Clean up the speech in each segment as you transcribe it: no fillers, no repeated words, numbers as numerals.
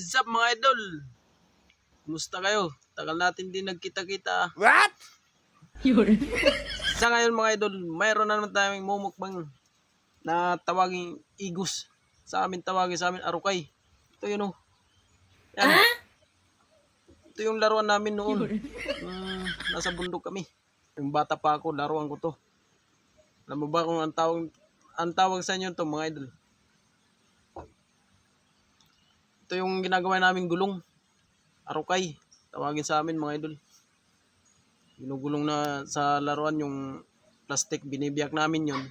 is up mga idol? Kumusta kayo? Tagal natin din nagkita-kita. What? Sa ngayon mga idol, mayroon na naman tayong mumukbang na tawaging igus. Sa amin tawagin, sa amin arukay. Ito yun oh. Yan. Ito yung laruan namin noon. Nasa bundok kami. Yung bata pa ako, laruan ko to. Alam mo ba kung ang tawag sa inyo to mga idol? Ito yung ginagawa namin gulong. Arukay. Tawagin sa amin mga idol. Ginugulong na sa laruan yung plastic. Binibiyak namin yun.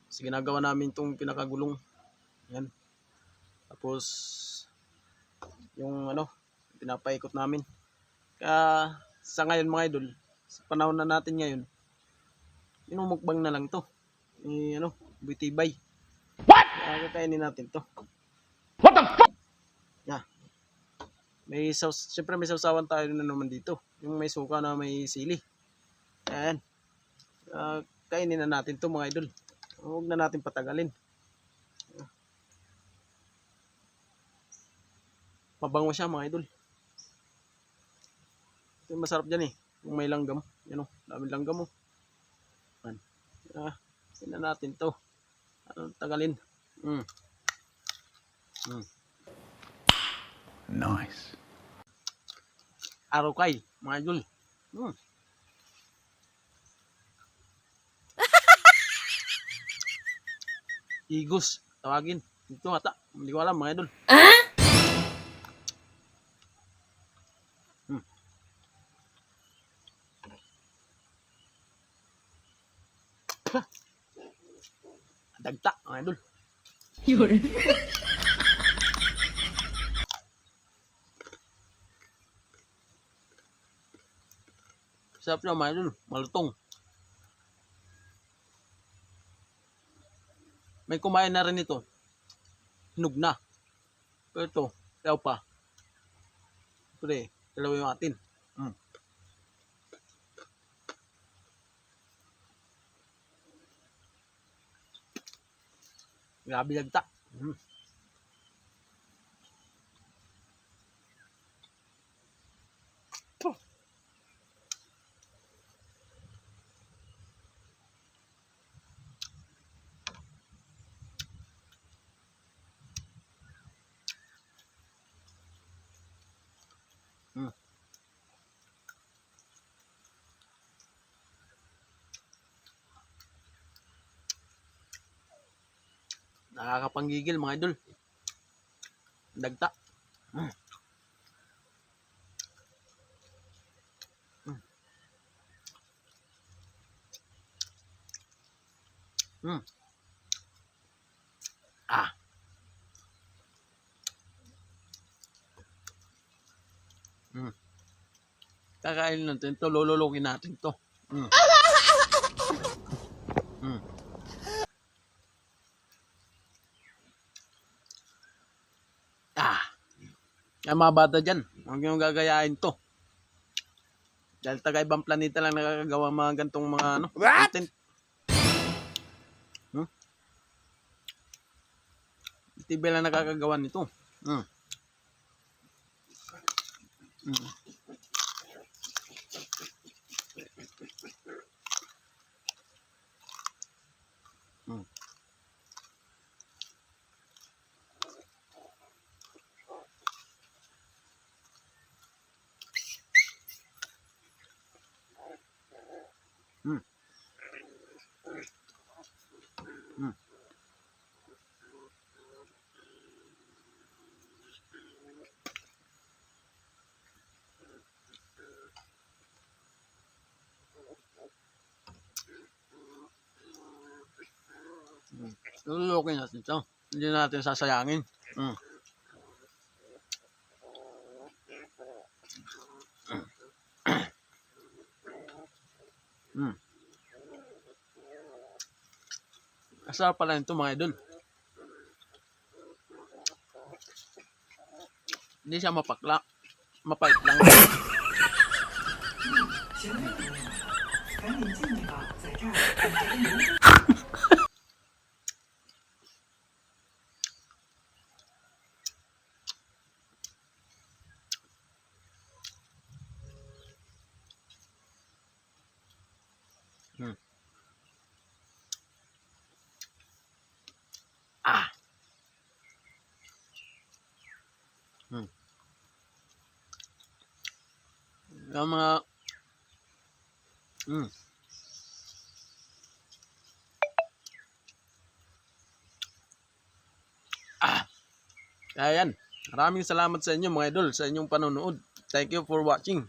Kasi ginagawa namin itong pinakagulong. Yan. Tapos yung pinapaikot namin. Kaya sa ngayon mga idol, sa panahon na natin ngayon, inumukbang na lang to. Buitibay. What? Kaya kakainin natin to. What the fuck? Yeah. Siyempre may sausawan tayo na naman dito. Yung may suka na may sili. Ayan. Kainin na natin to mga idol. Huwag na natin patagalin. Mabango siya mga idol. Ito yung masarap dyan eh. Yung may langgam. Yan o. Daming langgam o. Ayan. Kainin na natin to. Tagalin. Nice. Arukay, mga idol. Igus, tawagin. Ito ata, hindi ko alam mga idol. Dagta, mga idol. Sarap na mga idol, malutong. May kumain na rin ito. Hinog na. Pero ito, tayo pa. Ito rin, dalawa yung atin. Grabe lagta. Nakakapanggigil mga idol. Dagta. Kakain natin to, lololokin natin to. Ang mga bata dyan, huwag yung gagayain to. Dahil taga ibang planeta lang nakakagawa mga gantong mga content. TV lang nakakagawa nito. Lulukin natin ito. Hindi natin sasayangin. Asarap pala nito mga idol. Hindi siya mapakla. Mapait lang. Yung mga Kaya yan. Maraming salamat sa inyo mga idol sa inyong panonood. Thank you for watching.